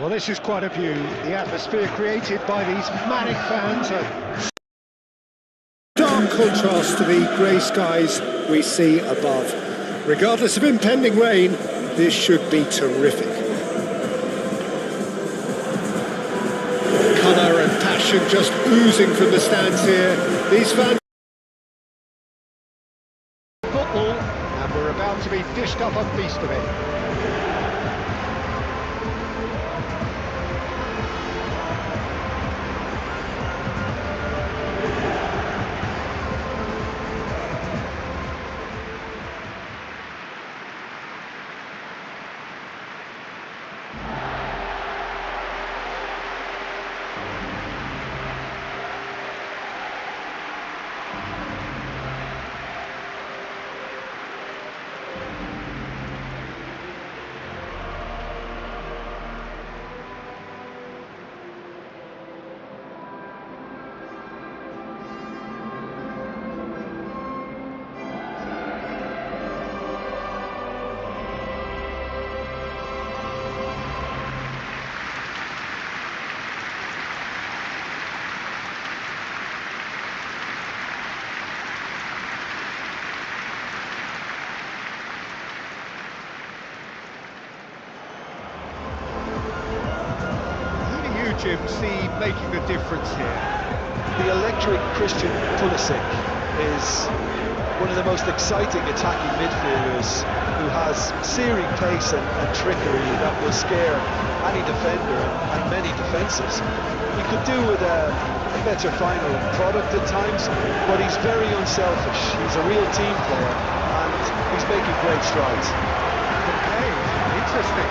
Well, this is quite a view. The atmosphere created by these manic fans. A stark contrast to the grey skies we see above. Regardless of impending rain, this should be terrific. Colour and passion just oozing from the stands here. These fans... Football, and we're about to be dished up a feast of it. Jim, see making the difference here? The electric Christian Pulisic is one of the most exciting attacking midfielders who has searing pace and trickery that will scare any defender and many defences. We could do with a better final product at times, but he's very unselfish. He's a real team player and he's making great strides. Okay, interesting.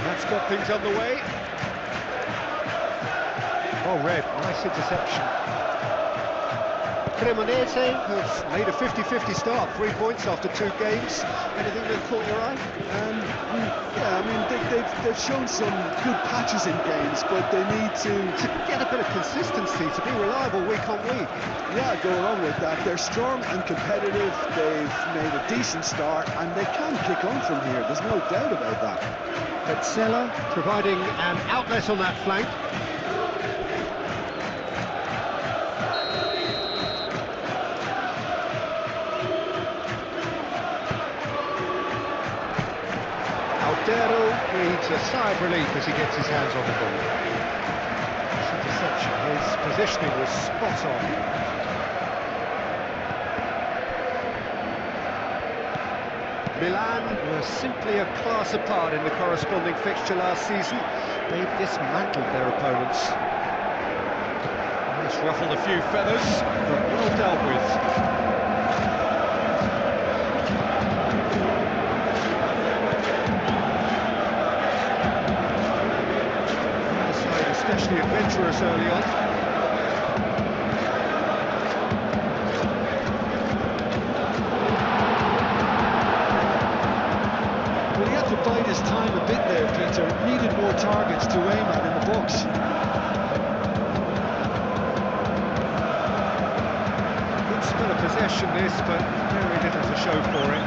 That's got things underway. Oh, Red, nice interception. Cremonese have made a 50-50 start, 3 points after 2 games. Anything that caught your eye? Yeah, I mean, they've shown some good patches in games, but they need to Get a bit of consistency, to be reliable week on week. Yeah, go along with that. They're strong and competitive, they've made a decent start, and they can kick on from here, there's no doubt about that. Petzela providing an outlet on that flank. Aldero breathes a sigh of relief as he gets his hands on the ball. It's a deception, his positioning was spot on. Milan were simply a class apart in the corresponding fixture last season. They dismantled their opponents. It's ruffled a few feathers, but well dealt with. The side especially adventurous early on. Bide his time a bit there, Peter. Needed more targets to aim at in the box. Good spell of possession this, but very little to show for it.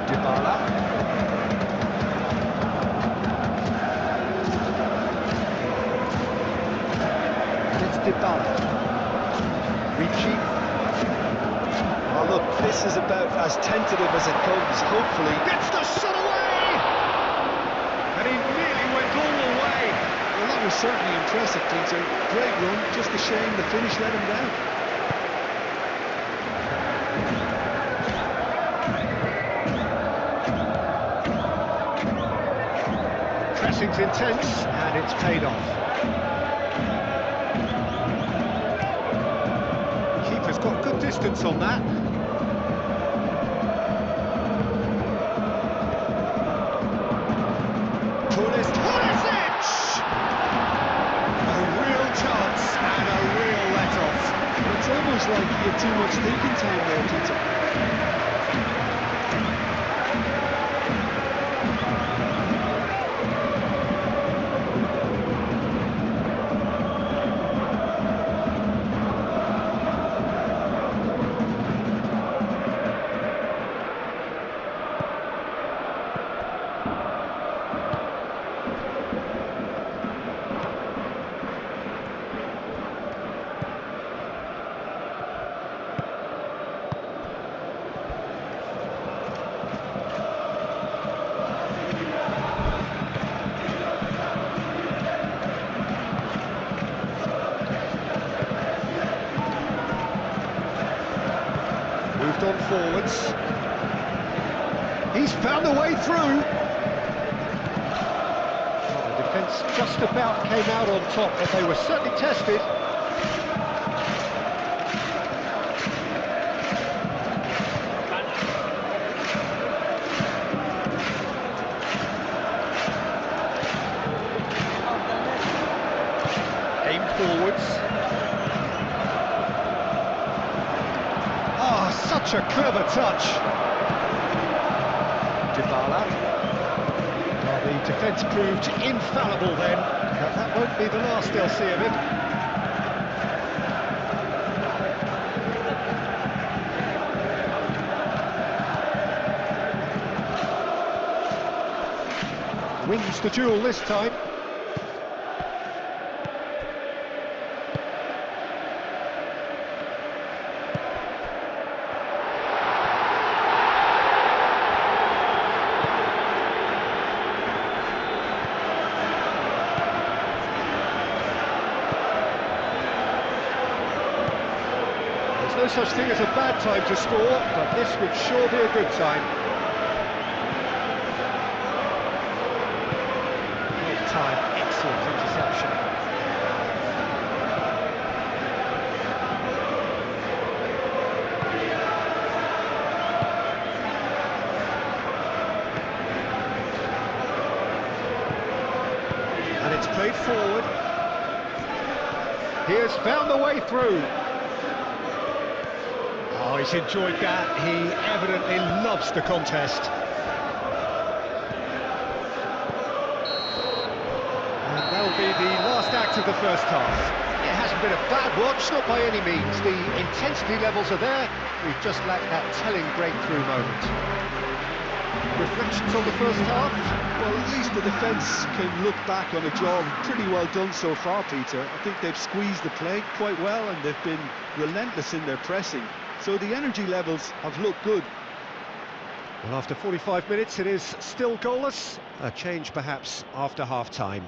Dybala. It's Dybala. Ricci. Oh look, this is about as tentative as it comes. Hopefully Gets the shot away! And he nearly went all the way. Well, that was certainly impressive, Peter. Great run, just a shame the finish let him down. Pressing's intense, and it's paid off. Keeper's got good distance on that. Pulisic! A real chance and a real let-off. It's almost like he had too much thinking time there, Peter. Moved on forwards. He's found a way through. Well, the defence just about came out on top, but they were certainly tested. Aimed forwards. Such a clever touch. Dybala. Well, the defence proved infallible then, but that won't be the last they'll see of him. Wins the duel this time. No such thing as a bad time to score, but this would sure be a good time. Well timed, excellent interception. And it's played forward. He has found the way through. Oh, he's enjoyed that. He evidently loves the contest. And that'll be the last act of the first half. It hasn't been a bad watch, not by any means. The intensity levels are there. We've just lacked that telling breakthrough moment. Reflections on the first half? Well, at least the defence can look back on a job pretty well done so far, Peter. I think they've squeezed the play quite well and they've been relentless in their pressing. So the energy levels have looked good. Well, after 45 minutes, it is still goalless. A change, perhaps, after half-time.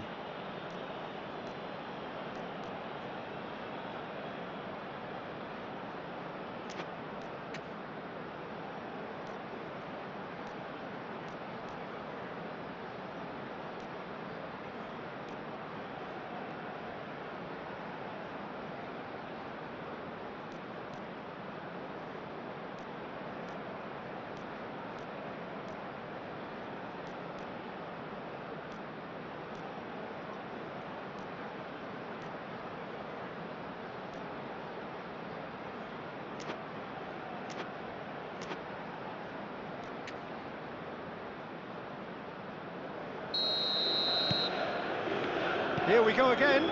Here we go again.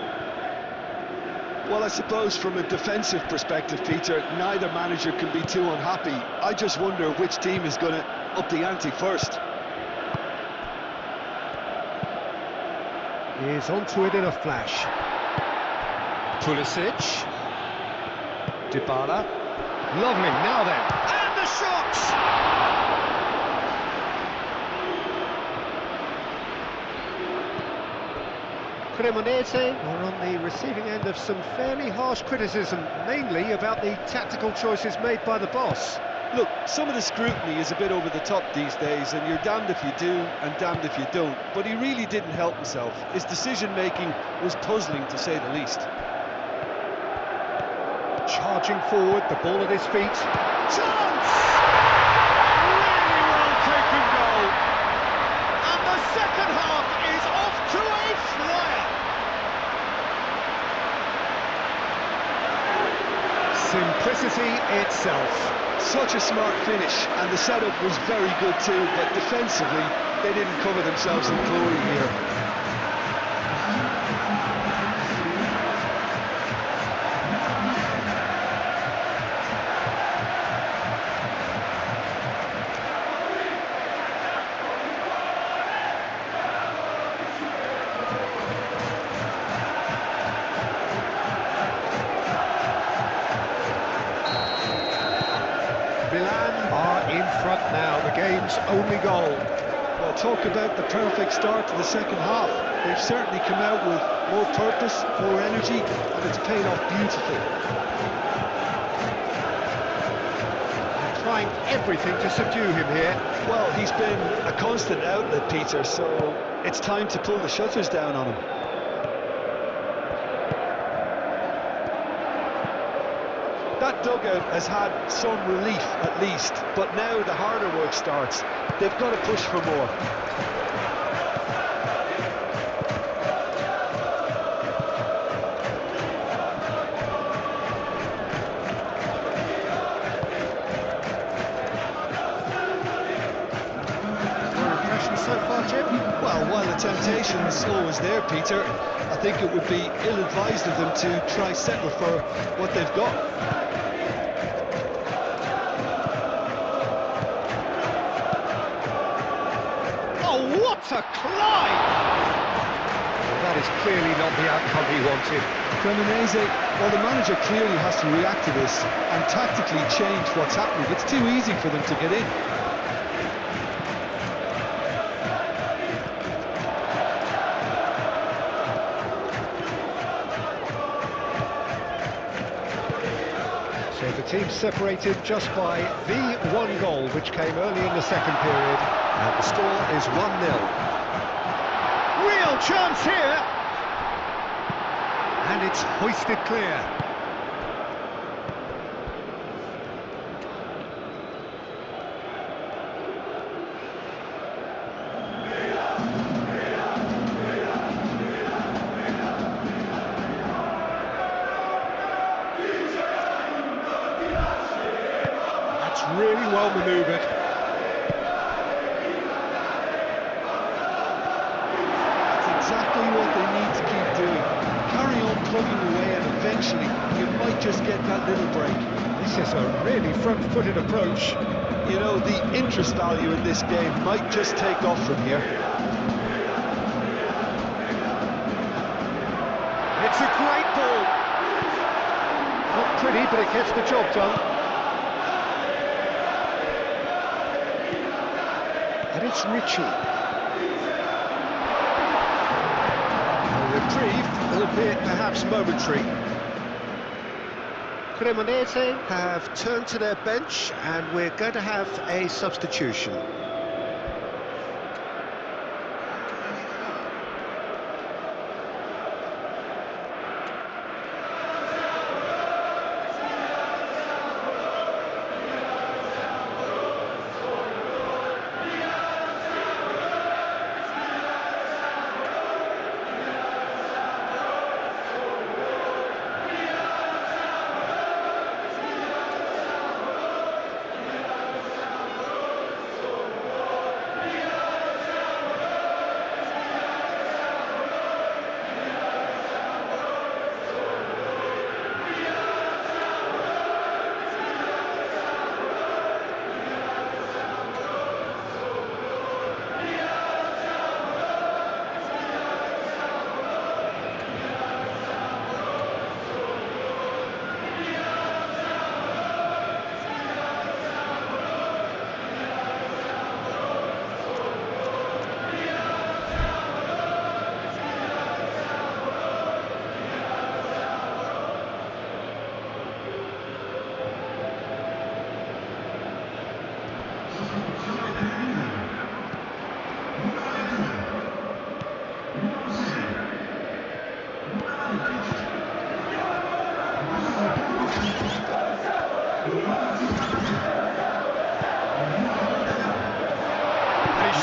Well, I suppose from a defensive perspective, Peter, neither manager can be too unhappy. I just wonder which team is going to up the ante first. He is onto it in a flash. Pulisic. Dybala. Lovely, now then. And the shot! Could Cremonese are on the receiving end of some fairly harsh criticism, mainly about the tactical choices made by the boss. Look, some of the scrutiny is a bit over the top these days, and you're damned if you do and damned if you don't. But he really didn't help himself. His decision-making was puzzling, to say the least. Charging forward, the ball at his feet. Chance! Really well taken goal. And the second half is off to a flyer. Simplicity itself. Such a smart finish, and the setup was very good too, but defensively, they didn't cover themselves in glory here. Milan are in front now, the game's only goal. Well, talk about the perfect start to the second half. They've certainly come out with more purpose, more energy, and it's paid off beautifully. They're trying everything to subdue him here. Well, he's been a constant outlet, Peter, so it's time to pull the shutters down on him. That dugout has had some relief, at least, but now the harder work starts. They've got to push for more. Your impression so far, Jim? Well, while the temptation's always there, Peter, I think it would be ill-advised of them to try settle for what they've got. What a climb! Well, that is clearly not the outcome he wanted. Cremonese, well, the manager clearly has to react to this and tactically change what's happening. It's too easy for them to get in. So the team separated just by the one goal, which came early in the second period. And the score is 1-0. Real chance here! And it's hoisted clear. That's really well manoeuvred. Exactly what they need to keep doing. Carry on plugging away, and eventually you might just get that little break. This is a really front-footed approach. You know, the interest value in this game might just take off from here. It's a great ball. Not pretty, but it gets the job done. And it's Ritchie. Reprieve, albeit perhaps momentary. Cremonese have turned to their bench, and we're going to have a substitution.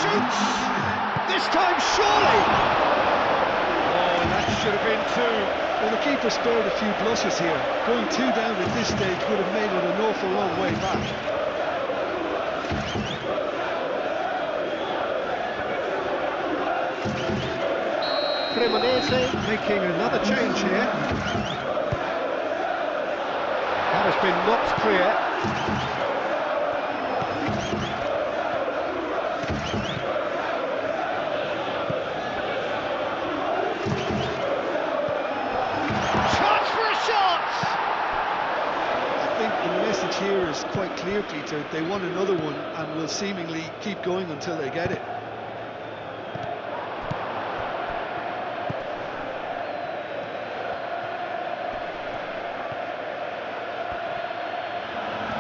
shoots! This time, surely! Oh, that should have been two. Well, the keeper spared a few blushes here. Going two down at this stage would have made it an awful long way back. Cremonese making another change here. That has been knocked clear. Chance for a shot! I think the message here is quite clear, Peter. They want another one and will seemingly keep going until they get it.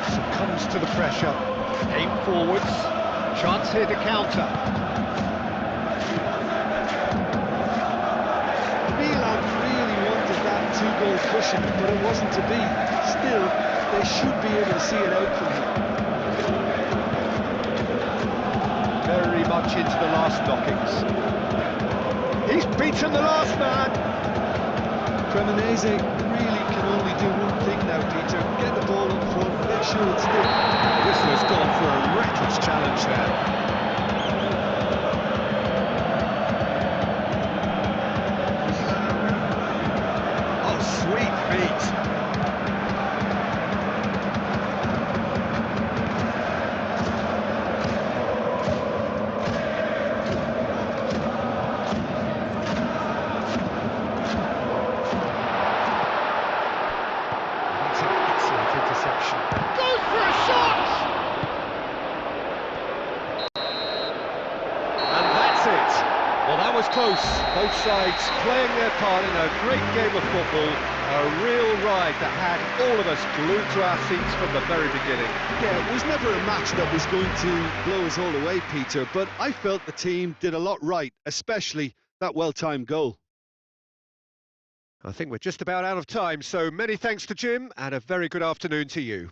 Succumbs to the pressure. Aim forwards. Chance here to counter. Milan really wanted that two-goal cushion, but it wasn't to be. Still, they should be able to see it out from here. Very much into the last knockings. He's beaten the last man. Cremonese really can only do one thing now, Peter. Get the ball up front, make sure it's still. Whistler's gone for a reckless challenge there. Oh, sweet feet. That's an excellent interception. Goes for a shot! And that's it. Well, that was close. Both sides playing their part in a great game of football. A real ride that had all of us glued to our seats from the very beginning. Yeah, it was never a match that was going to blow us all away, Peter, but I felt the team did a lot right, especially that well-timed goal. I think we're just about out of time, so many thanks to Jim, and a very good afternoon to you.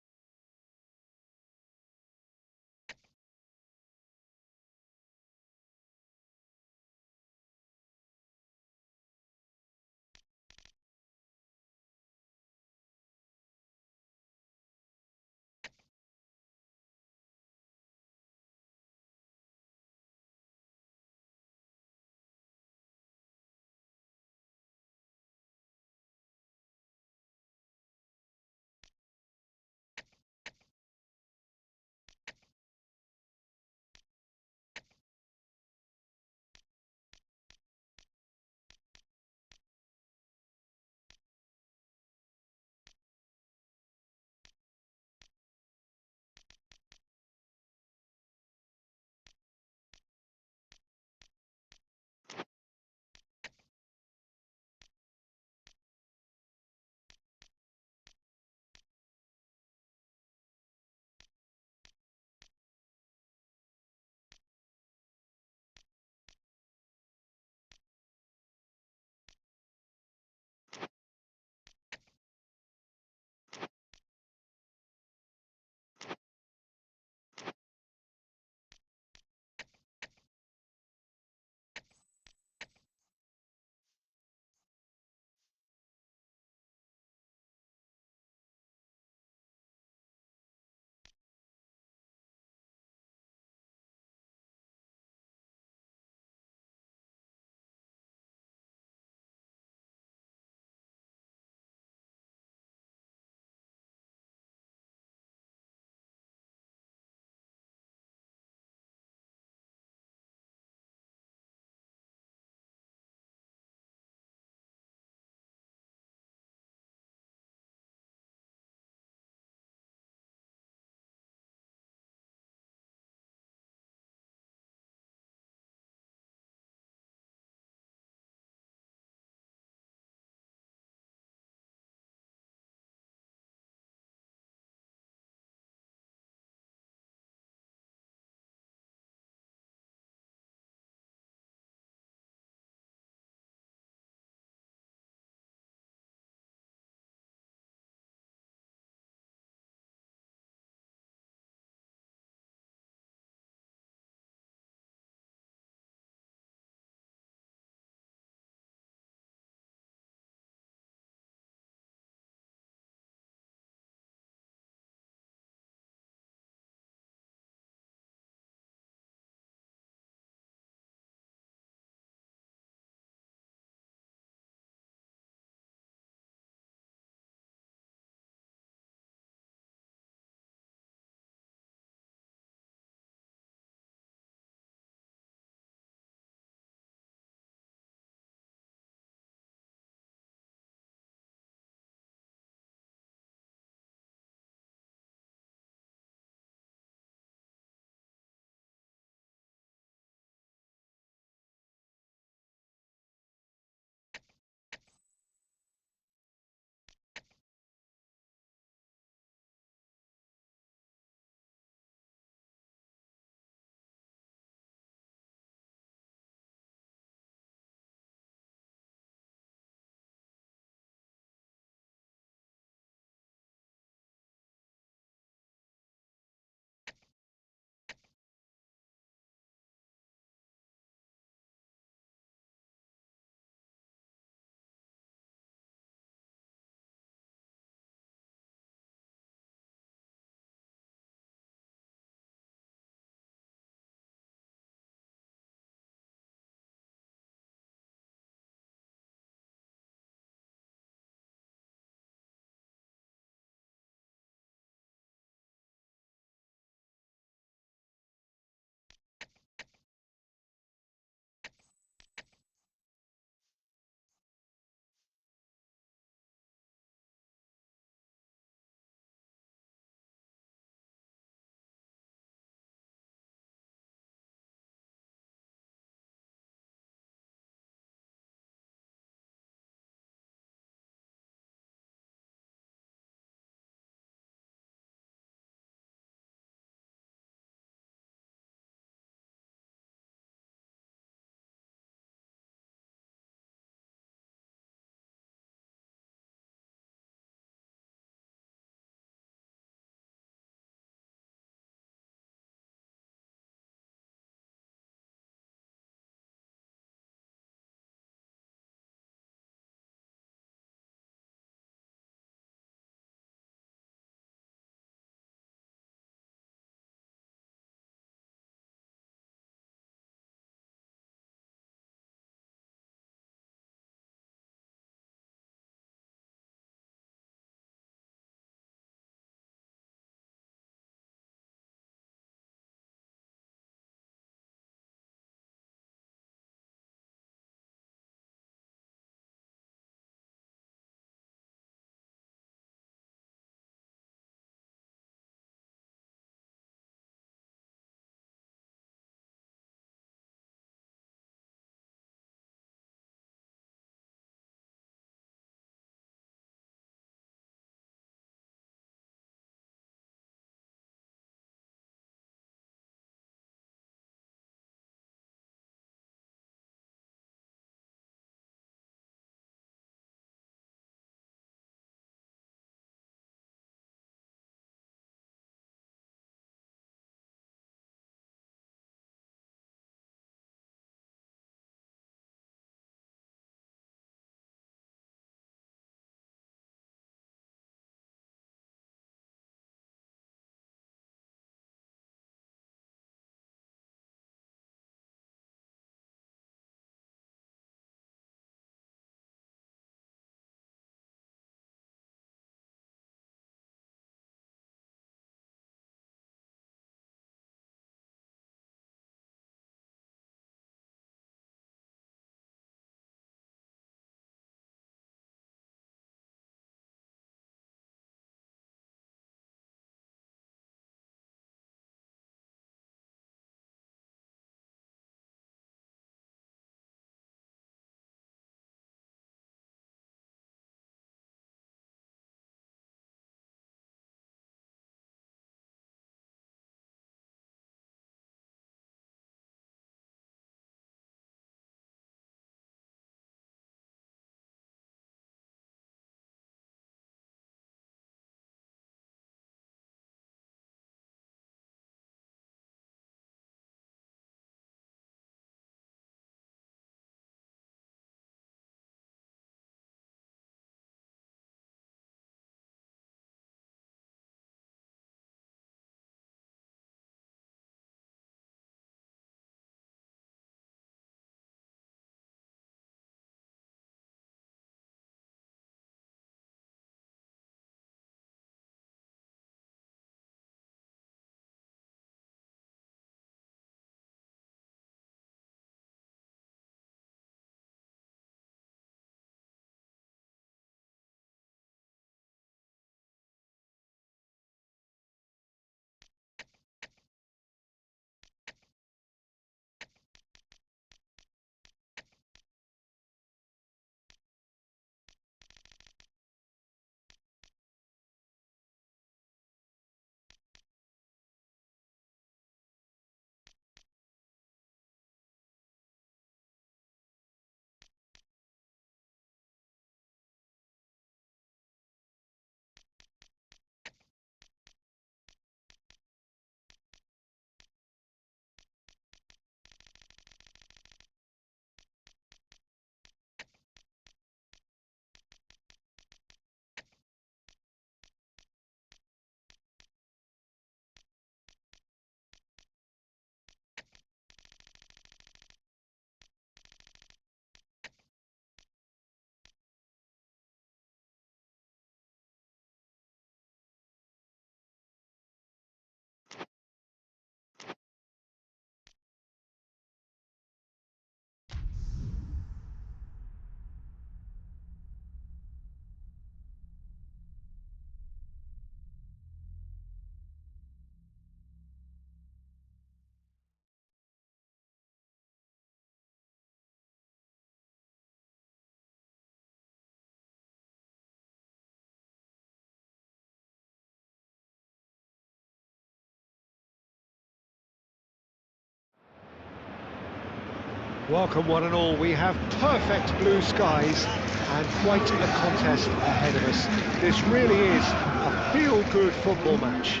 Welcome one and all. We have perfect blue skies and quite a contest ahead of us. This really is a feel-good football match.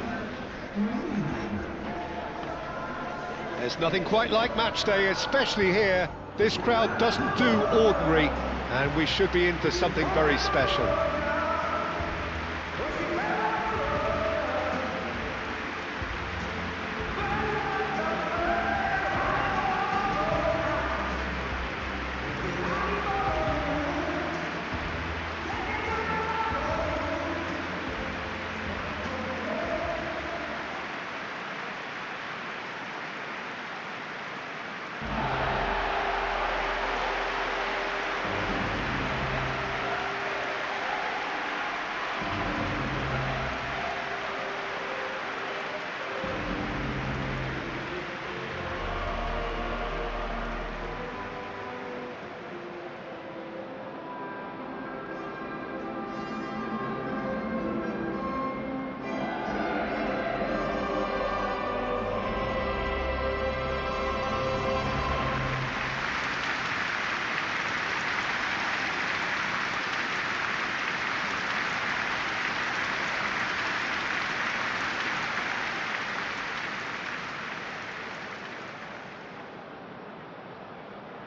There's nothing quite like match day, especially here. This crowd doesn't do ordinary, and we should be in for something very special.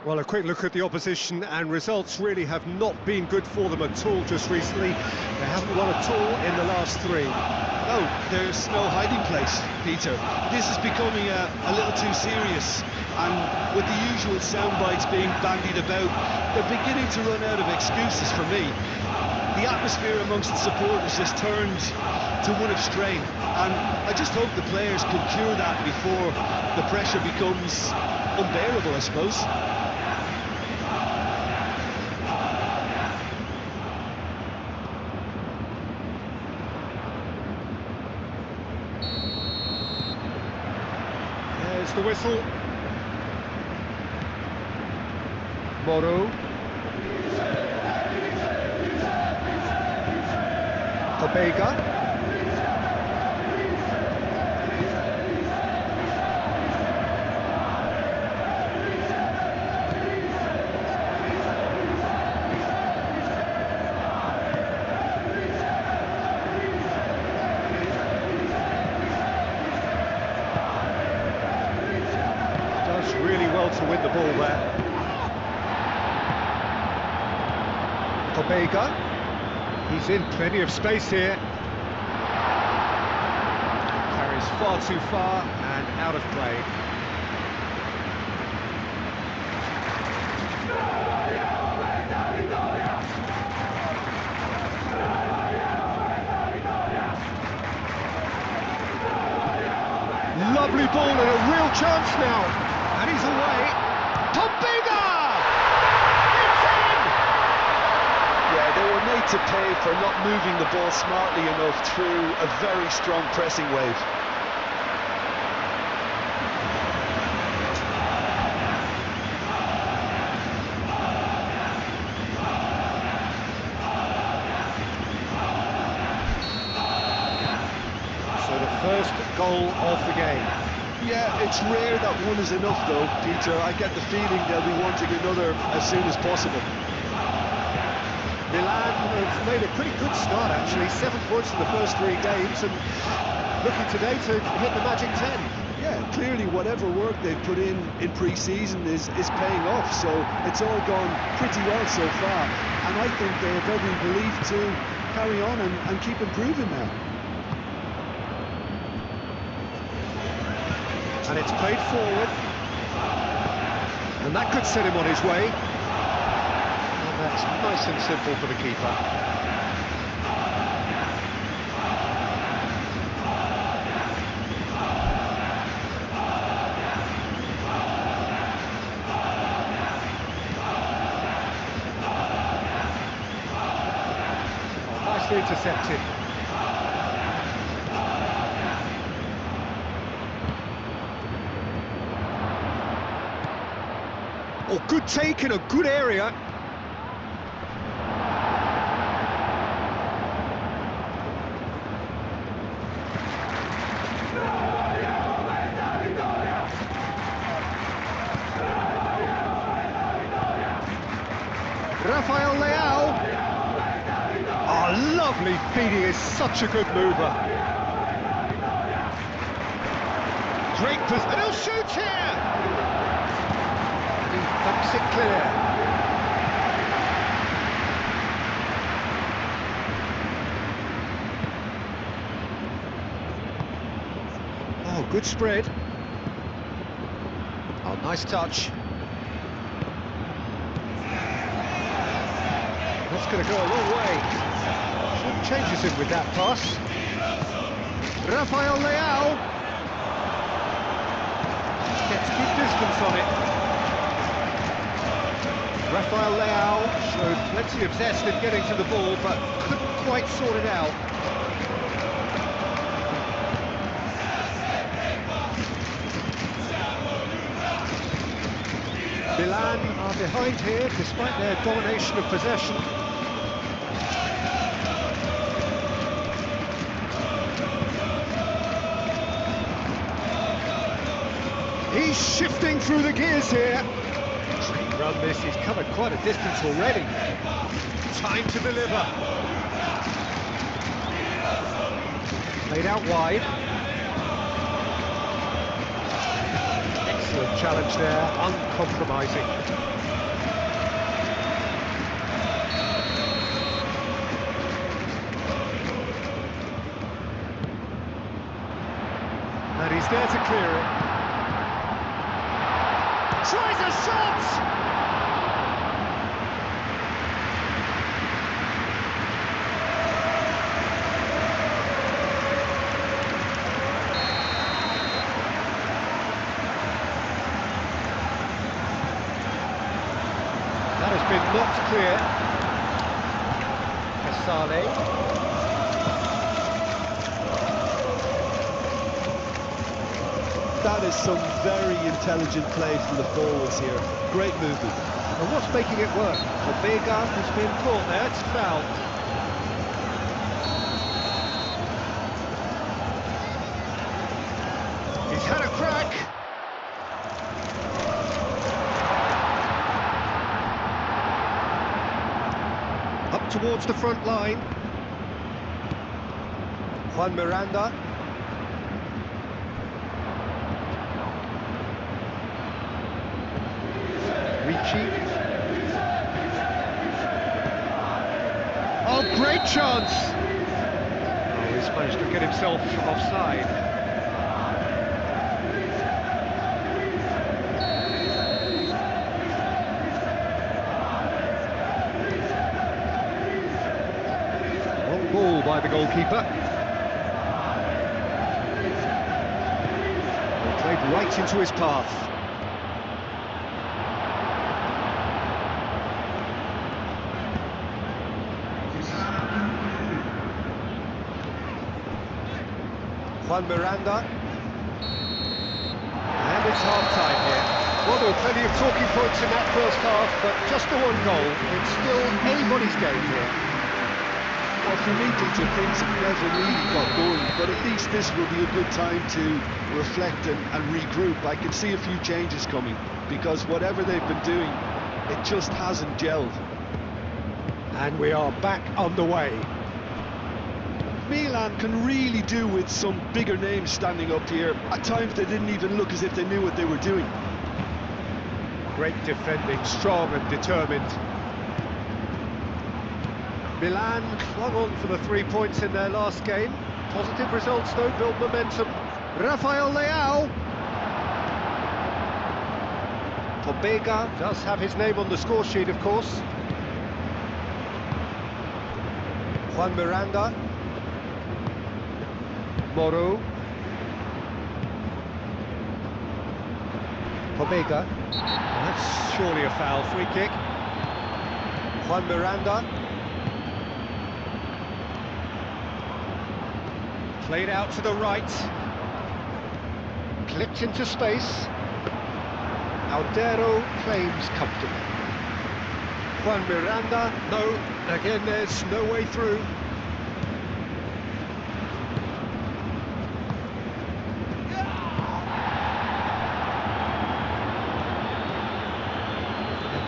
Well, a quick look at the opposition, and results really have not been good for them at all just recently. They haven't won at all in the last three. No, there's no hiding place, Peter. This is becoming a little too serious, and with the usual sound bites being bandied about, they're beginning to run out of excuses for me. The atmosphere amongst the supporters has turned to one of strain, and I just hope the players can cure that before the pressure becomes unbearable, I suppose. There's the whistle. Moro. Pobega. Really well to win the ball there. Pobega, he's in plenty of space here. Carries far too far and out of play. Lovely ball and a real chance now. And he's away. Pobega! It's in! Yeah, they were made to pay for not moving the ball smartly enough through a very strong pressing wave. So the first goal of the game. Yeah, it's rare that one is enough though, Peter. I get the feeling they'll be wanting another as soon as possible. Milan have made a pretty good start actually, 7 points in the first 3 games and looking today to hit the magic 10. Yeah, clearly whatever work they've put in pre-season is paying off, so it's all gone pretty well so far. And I think they have every belief to carry on and keep improving now. And it's played forward, and that could set him on his way. And that's nice and simple for the keeper. Oh, nicely intercepted. Oh, good take in a good area. Rafael Leao. Oh, lovely feed, he is such a good mover. Great position, and he'll shoot here! And he bumps it clear. Oh, good spread. Oh, nice touch. That's going to go a long way. Some changes him with that pass. Rafael Leao gets good distance on it. Rafael Leao showed plenty of zest in getting to the ball, but couldn't quite sort it out. Milan are behind here, despite their domination of possession. He's shifting through the gears here. Great run this, he's covered quite a distance already. Time to deliver. Played out wide. Excellent challenge there, uncompromising. And he's there to clear it. Tries a shot! That has been knocked clear. Casale. That is some very intelligent play from the forwards here. Great movement. And what's making it work? Vega has been caught there, it's foul. He's had a crack. Up towards the front line. Juan Miranda. Oh, great chance! Oh, he's managed to get himself offside. Long ball by the goalkeeper. Played right into his path. Juan Miranda. And it's half-time here. Well, there were plenty of talking points in that first half, but just the one goal. It's still anybody's game here. Well, for me, Peter, things have never really got going, but at least this will be a good time to reflect and regroup. I can see a few changes coming, because whatever they've been doing, it just hasn't gelled. And we are back on the way. Milan can really do with some bigger names standing up here. At times they didn't even look as if they knew what they were doing. Great defending, strong and determined. Milan clung on for the 3 points in their last game. Positive results though, build momentum. Rafael Leao. Pobega does have his name on the score sheet, of course. Juan Miranda. Moro. Pobega. That's surely a foul. Free kick. Juan Miranda. Played out to the right. Clipped into space. Aldero claims comfortably. Juan Miranda. No. Again, there's no way through.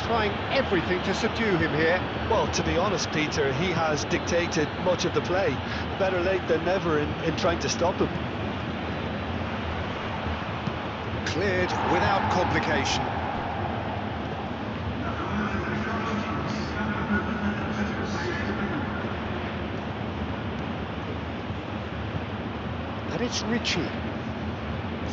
trying everything to subdue him here. Well, to be honest, Peter, he has dictated much of the play. Better late than never in trying to stop him. Cleared without complication. And it's Richie.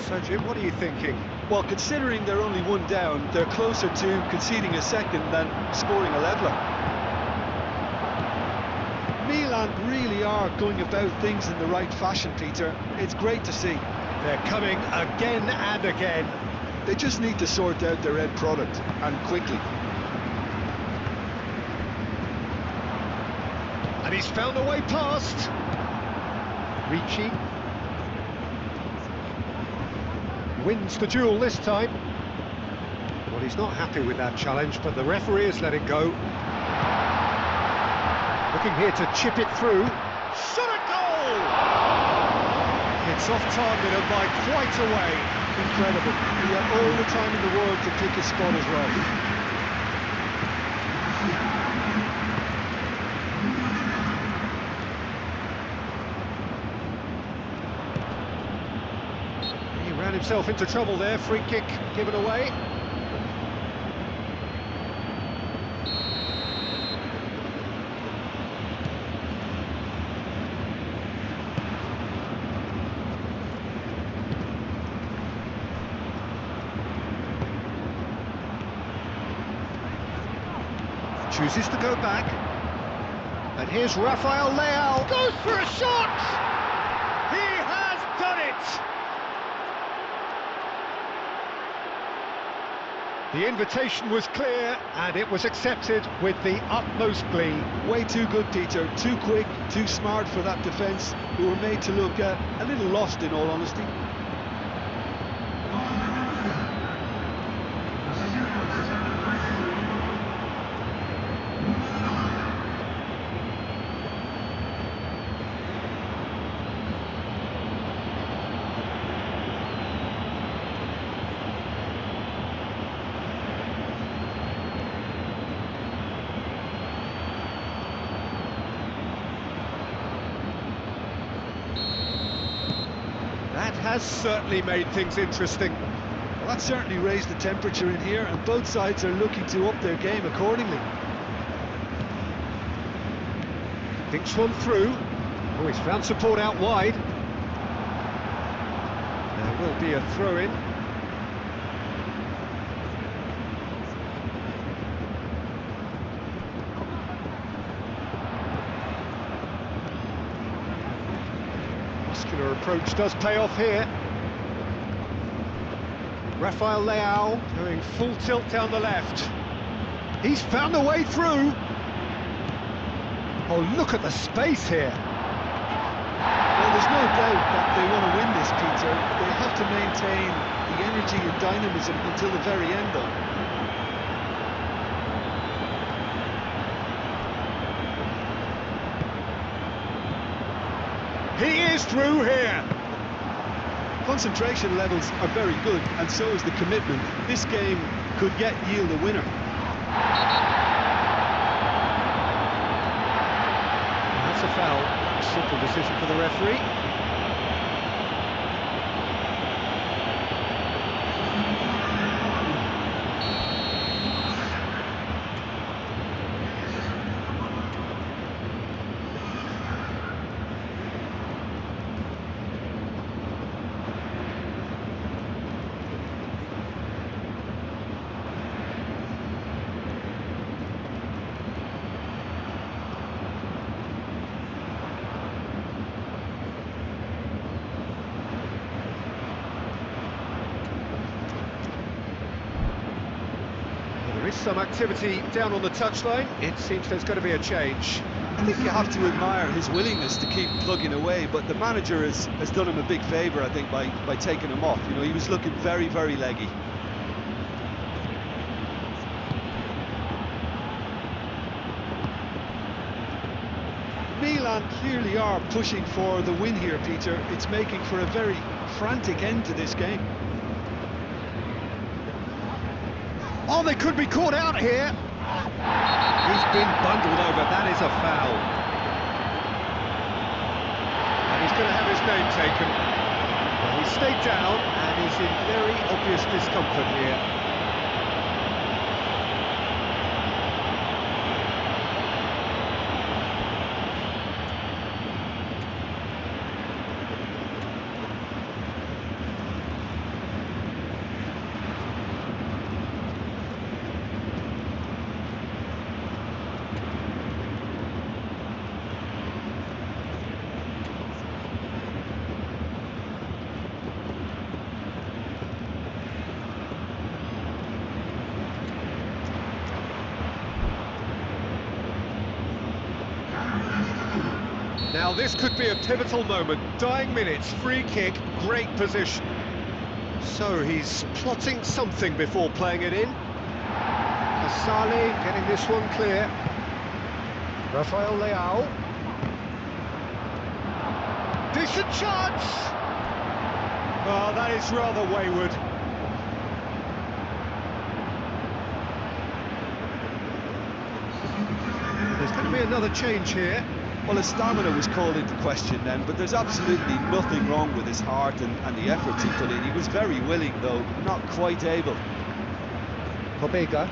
So, Jim, what are you thinking? Well, considering they're only one down, they're closer to conceding a second than scoring a leveller. Milan really are going about things in the right fashion, Peter. It's great to see. They're coming again and again. They just need to sort out their end product, and quickly. And he's found a way past. Ricci wins the duel this time. Well, he's not happy with that challenge, but the referee has let it go. Looking here to chip it through. Shot at goal! It's off target and by quite a way. Incredible. He had all the time in the world to pick his spot as well. He ran himself into trouble there. Free kick given away. Chooses to go back, and here's Rafael Leao, goes for a shot! He has done it! The invitation was clear, and it was accepted with the utmost glee. Way too good, Peter. Too quick, too smart for that defence, who were made to look a little lost, in all honesty. That has certainly made things interesting. Well, that certainly raised the temperature in here, and both sides are looking to up their game accordingly. Thinks one through. Oh, he's found support out wide. There will be a throw-in. Muscular approach does pay off here. Rafael Leao going full tilt down the left. He's found a way through. Oh, look at the space here. Well, there's no doubt that they want to win this, Peter. They have to maintain the energy and dynamism until the very end, though. He is through here. Concentration levels are very good, and so is the commitment. This game could yet yield a winner. That's a foul. Simple decision for the referee. There is some activity down on the touchline. It seems there's going to be a change. I think you have to admire his willingness to keep plugging away, but the manager has done him a big favour, I think, by taking him off. You know, he was looking very, very leggy. Milan clearly are pushing for the win here, Peter. It's making for a very frantic end to this game. Oh, they could be caught out here. He's been bundled over, that is a foul. And he's going to have his name taken. Well, he stayed down and is in very obvious discomfort here. Now this could be a pivotal moment. Dying minutes, free kick, great position. So he's plotting something before playing it in. Casale getting this one clear. Rafael Leao. Decent chance! Oh, that is rather wayward. There's going to be another change here. Well, his stamina was called into question then, but there's absolutely nothing wrong with his heart and the efforts he put in. He was very willing, though, not quite able. Pobega.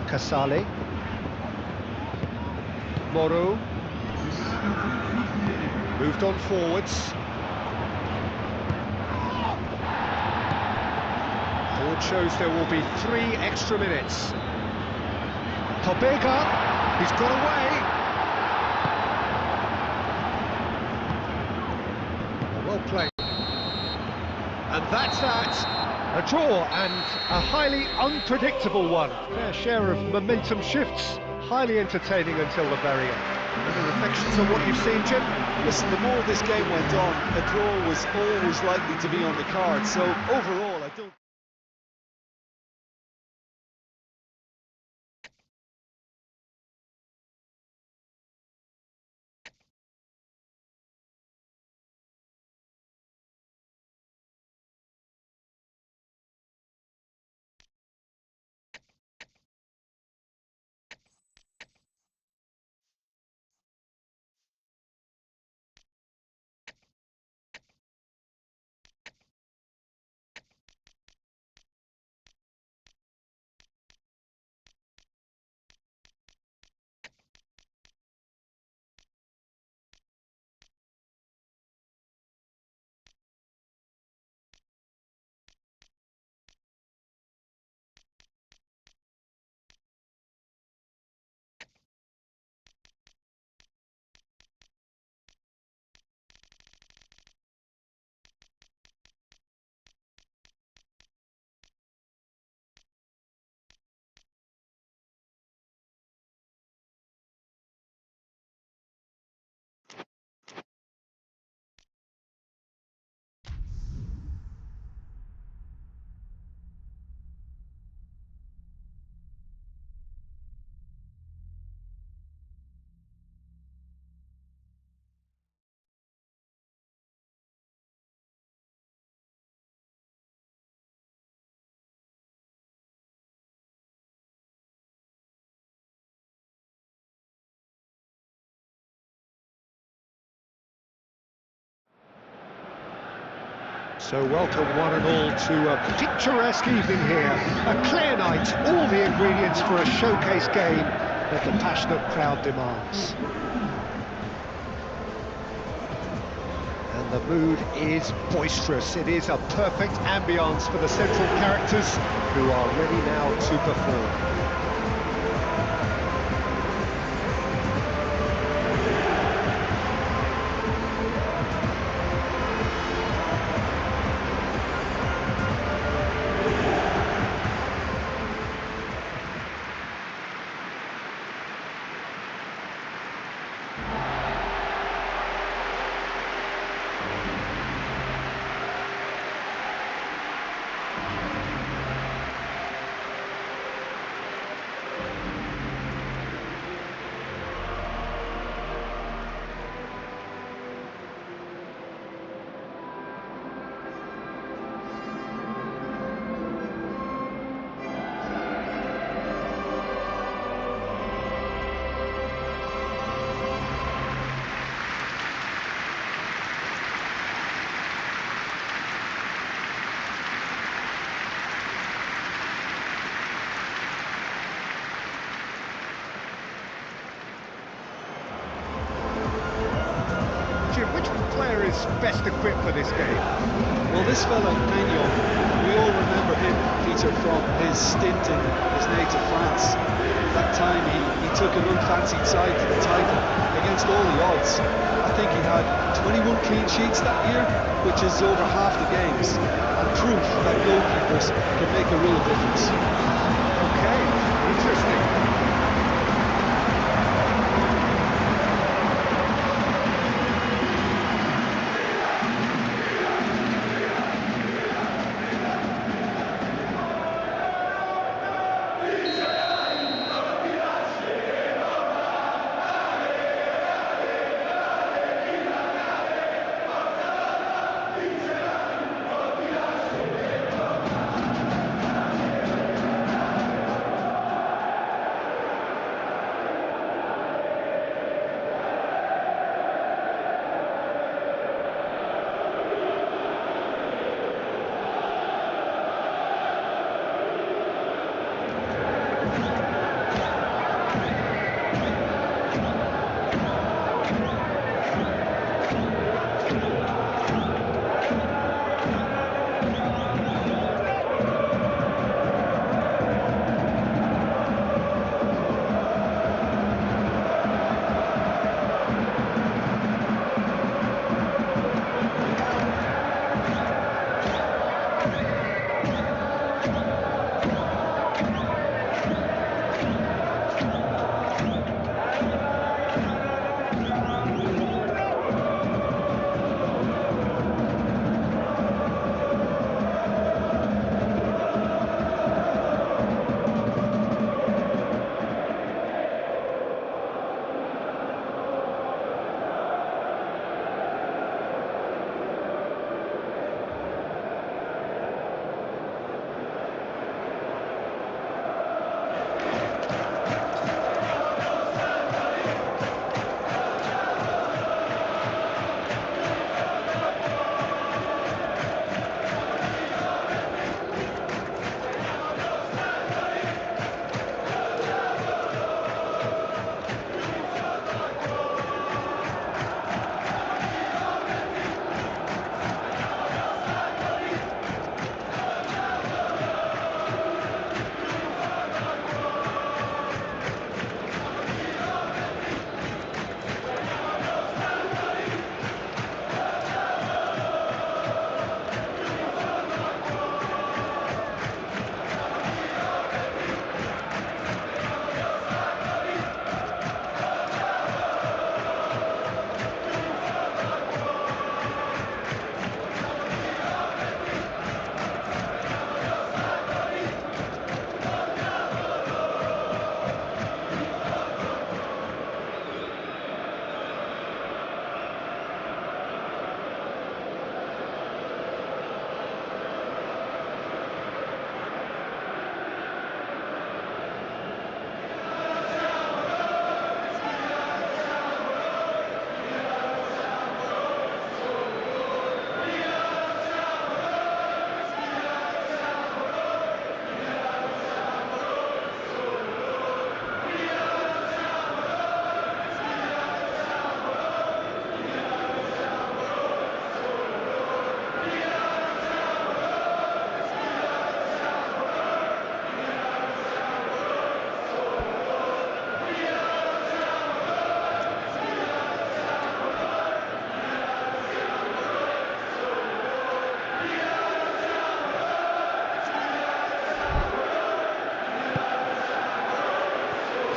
Casale. Moro. Moved on forwards. Board shows there will be 3 extra minutes. Pobega. He's got away. Well played. And that's that. A draw and a highly unpredictable one. Fair share of momentum shifts. Highly entertaining until the very end. Any reflections on what you've seen, Jim? Listen, the more this game went on, a draw was always likely to be on the card. So overall, I don't... So welcome one and all to a picturesque evening here. A clear night, all the ingredients for a showcase game that the passionate crowd demands. And the mood is boisterous. It is a perfect ambience for the central characters who are ready now to perform. is best equipped for this game? Well, this fella, Maignan, we all remember him, Peter, from his stint in his native France. That time he took an unfancied side to the title against all the odds. I think he had 21 clean sheets that year, which is over half the games, and proof that goalkeepers can make a real difference. Okay, interesting.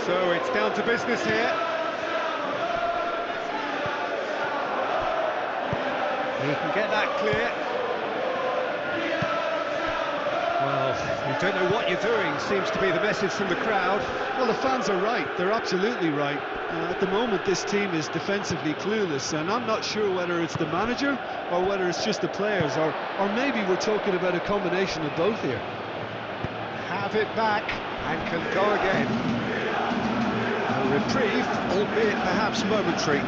So it's down to business here. He can get that clear. Well, you don't know what you're doing, seems to be the message from the crowd. Well, the fans are right. They're absolutely right. At the moment, this team is defensively clueless, and I'm not sure whether it's the manager or whether it's just the players, or maybe we're talking about a combination of both here. Have it back and can go again. A reprieve, albeit perhaps momentary.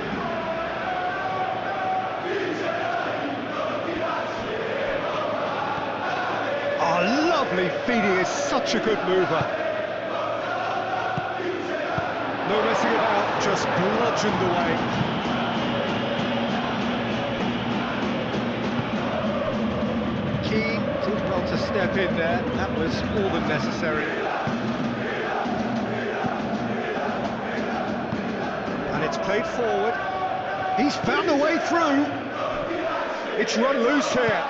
Oh, lovely feeding, is such a good mover. No messing about, just bludgeoned away. step in there, that was more than necessary. And it's played forward. He's found a way through. It's run loose here.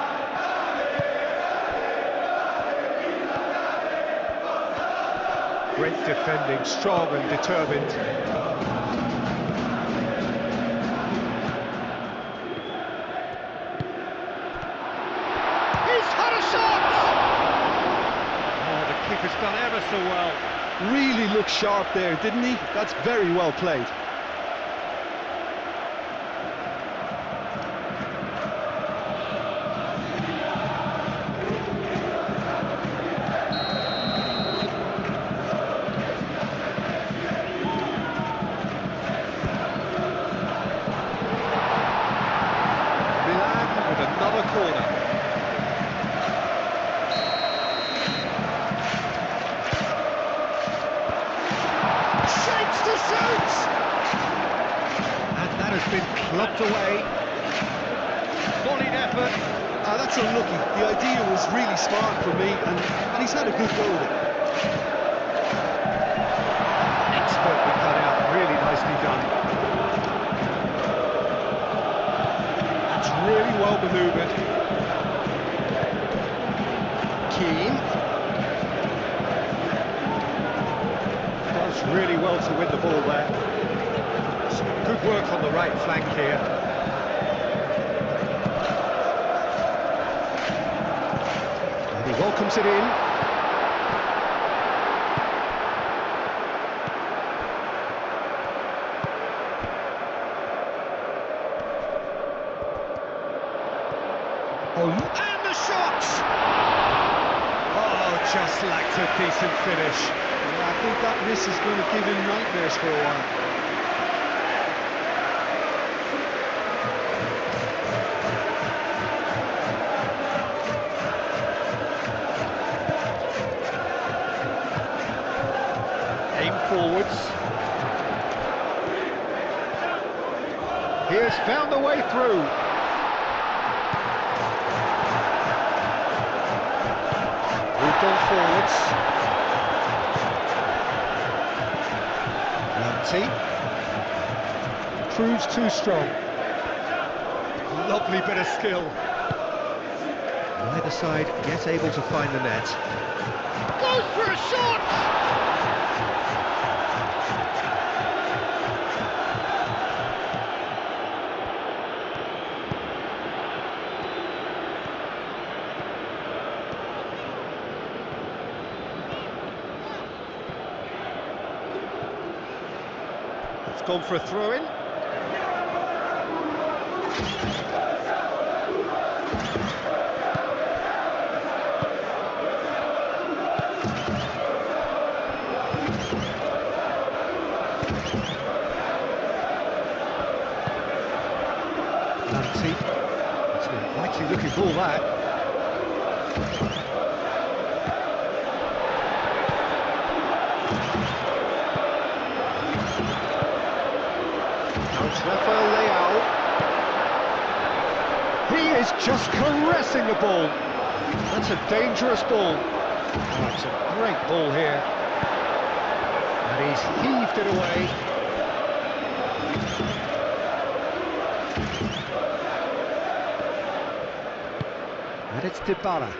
Great defending, strong and determined. He's had a shot! Oh, the keeper's done ever so well. Really looked sharp there, didn't he? That's very well played. Milan with another corner. Shapes to shoot! And that has been clubbed away. Volleyed effort. That's unlucky. The idea was really smart for me, and he's had a good go with it. Expertly cut out, really nicely done. That's really well manoeuvred. Keane. Does really well to win the ball there. Some good work on the right flank here. And he welcomes it in. Oh, and the shot! Oh, just lacked a decent finish. Yeah, I think that miss is going to give him nightmares for a while. Aim forwards. He has found a way through. Moved on forwards. Lanty. Proves too strong. Lovely bit of skill. Either side yet able to find the net. Goes for a shot! It's gone for a throw-in. Lanty. It's an inviting looking ball, that. Now it's Rafael Leao. He is just caressing the ball. That's a dangerous ball. Oh, it's a great ball here. And he's heaved it away. And it's Dybala.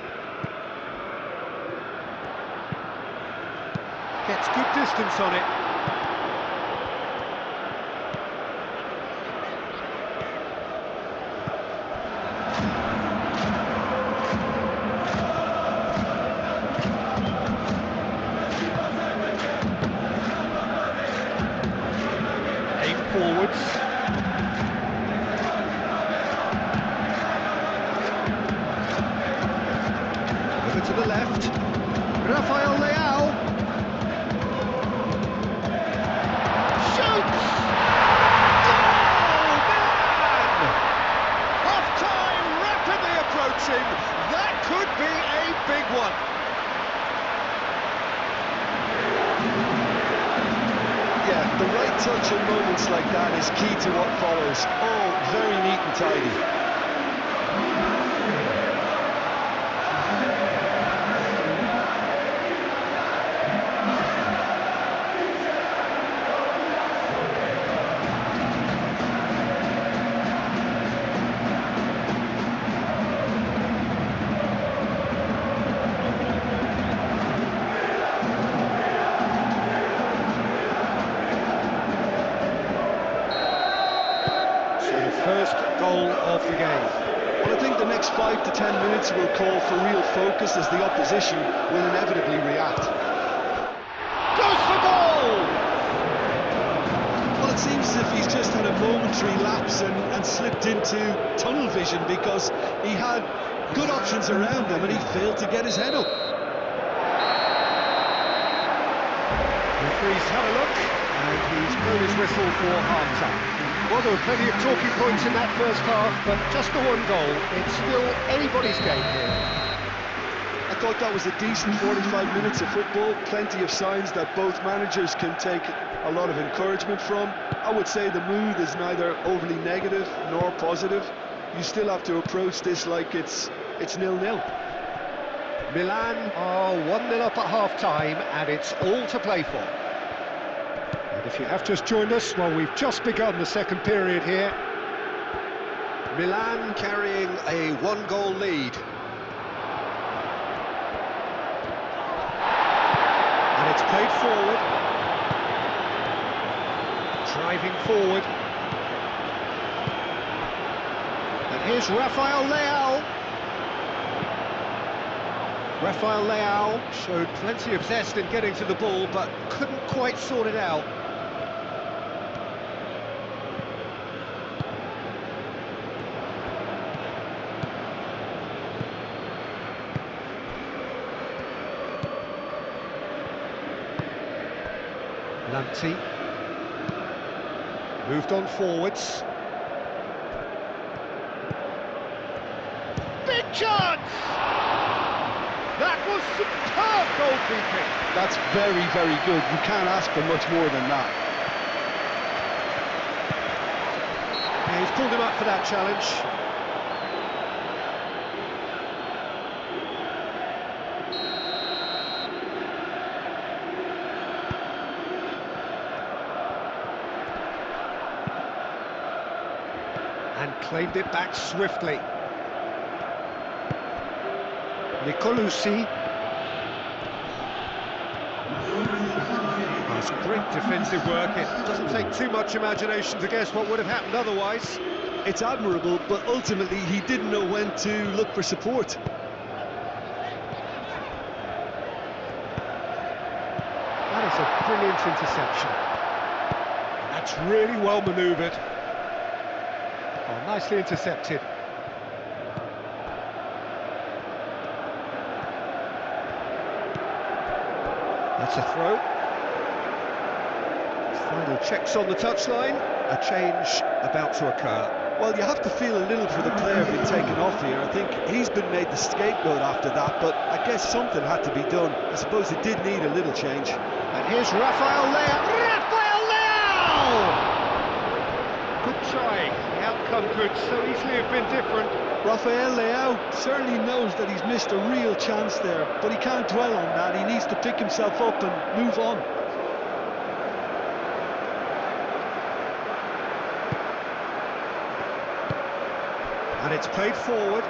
Gets good distance on it. Aim forwards. Over to the left. Rafael Leao. Shoots! Goal! Milan! Half-time rapidly approaching. That could be a big one. Yeah, the right touch in moments like that is key to what follows. Oh, very neat and tidy. first goal of the game. Well, I think the next 5 to 10 minutes will call for real focus as the opposition will inevitably react. Goes for goal! Well, it seems as if he's just had a momentary lapse and slipped into tunnel vision because he had good options around him and he failed to get his head up. Referee's had a look, and he's blown his whistle for half-time. Well, there were plenty of talking points in that first half, but just the one goal. It's still anybody's game here. I thought that was a decent 45 minutes of football, plenty of signs that both managers can take a lot of encouragement from. I would say the mood is neither overly negative nor positive. You still have to approach this like it's 0-0. Milan are 1-0 up at half-time, and it's all to play for. And if you have just joined us, well, we've just begun the second period here. Milan carrying a one-goal lead. And it's played forward. Driving forward. And here's Rafael Leao. Rafael Leao showed plenty of zest in getting to the ball, but couldn't quite sort it out. Lanti moved on forwards. Big chance! That was superb goalkeeping. That's very, very good. You can't ask for much more than that. Yeah, he's pulled him up for that challenge. And claimed it back swiftly. Nicolucci. That's great defensive work. It doesn't take too much imagination to guess what would have happened otherwise. It's admirable, but ultimately he didn't know when to look for support. That is a brilliant interception. That's really well manoeuvred. Oh, nicely intercepted. That's a throw. Final checks on the touchline. A change about to occur. Well, you have to feel a little for the player being taken off here. I think he's been made the scapegoat after that, but I guess something had to be done. I suppose it did need a little change. And here's Rafael Leao. Rafael Leao! Good try. The outcome could so easily have been different. Rafael Leao certainly knows that he's missed a real chance there, but he can't dwell on that. He needs to pick himself up and move on. And it's played forward.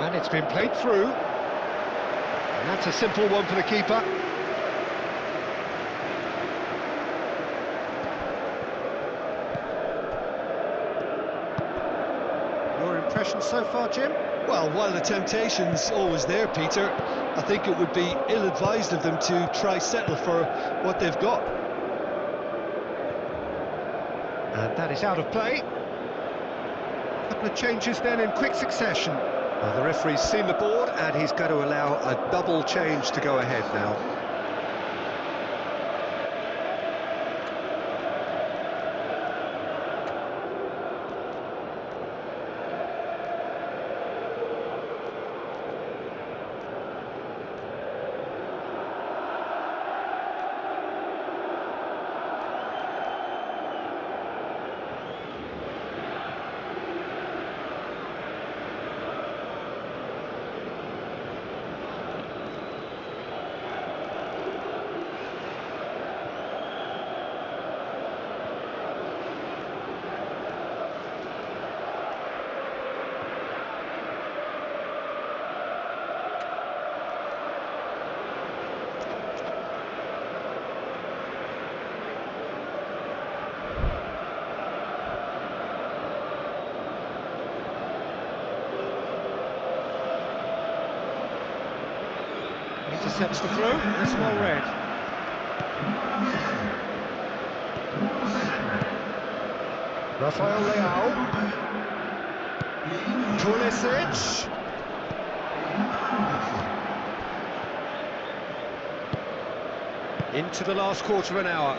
And it's been played through. And that's a simple one for the keeper. Your impression so far, Jim? Well, while the temptation's always there, Peter, I think it would be ill-advised of them to try settle for what they've got. And that is out of play. A couple of changes then in quick succession. Well, the referee's seen the board and he's going to allow a double change to go ahead now. Intercepts the throw, that's well read. Rafael Leao. Pulisic. Into the last quarter of an hour.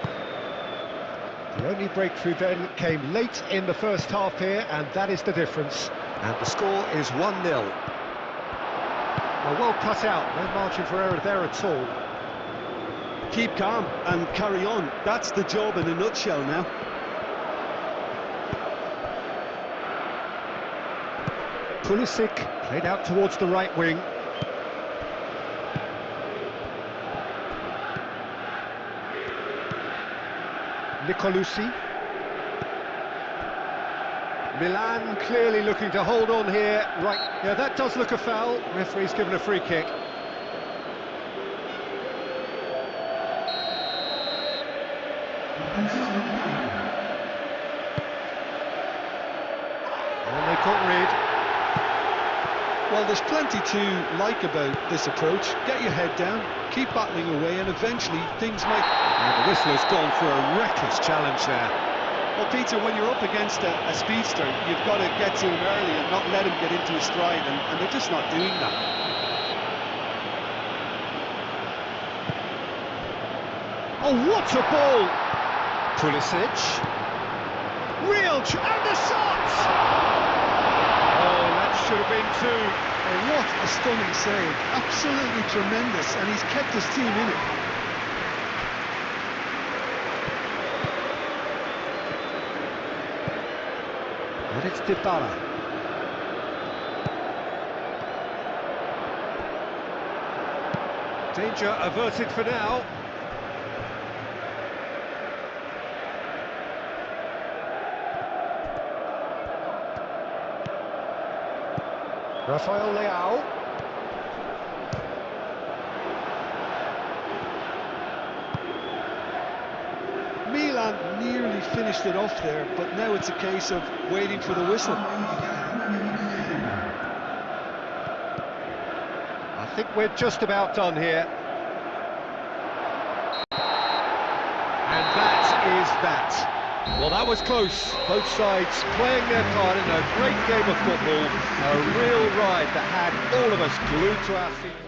The only breakthrough then came late in the first half here, and that is the difference. And the score is 1-0. Well cut out, no margin for error there at all. Keep calm and carry on. That's the job in a nutshell now. Pulisic played out towards the right wing. Nicolucci. Milan clearly looking to hold on here. Right, yeah, that does look a foul. Referee's given a free kick. And they've got rid. Well, there's plenty to like about this approach. Get your head down, keep battling away, and eventually things might... And the whistle has gone for a reckless challenge there. Well, Peter, when you're up against a speedster, you've got to get to him early and not let him get into his stride, and they're just not doing that. Oh, what a ball! Pulisic. And the shot! Oh, that should have been two. Oh, what a stunning save. Absolutely tremendous, and he's kept his team in it. And it's Dybala. Danger averted for now. Rafael Leao. Milan nearly finished it off there, but now it's a case of waiting for the whistle. I think we're just about done here. And that is that. Well, that was close. Both sides playing their part in a great game of football. A real ride that had all of us glued to our seats.